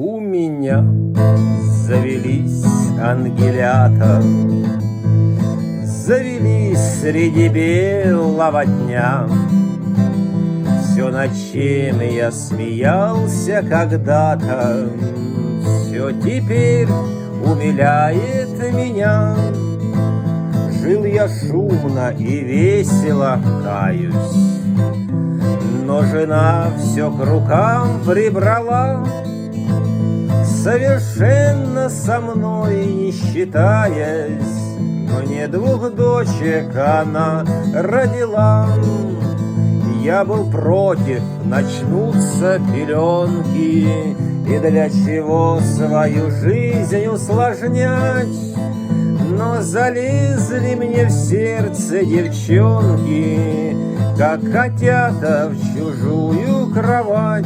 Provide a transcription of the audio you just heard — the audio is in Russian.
У меня завелись ангелята, завелись среди белого дня. Все, над чем я смеялся когда-то, все теперь умиляет меня. Жил я шумно и весело, каюсь, но жена все к рукам прибрала, совершенно со мной не считаясь. Мне 2 дочек она родила. Я был против, начнутся пеленки, и для чего свою жизнь усложнять? Но залезли мне в сердце девчонки, как котята в чужую кровать.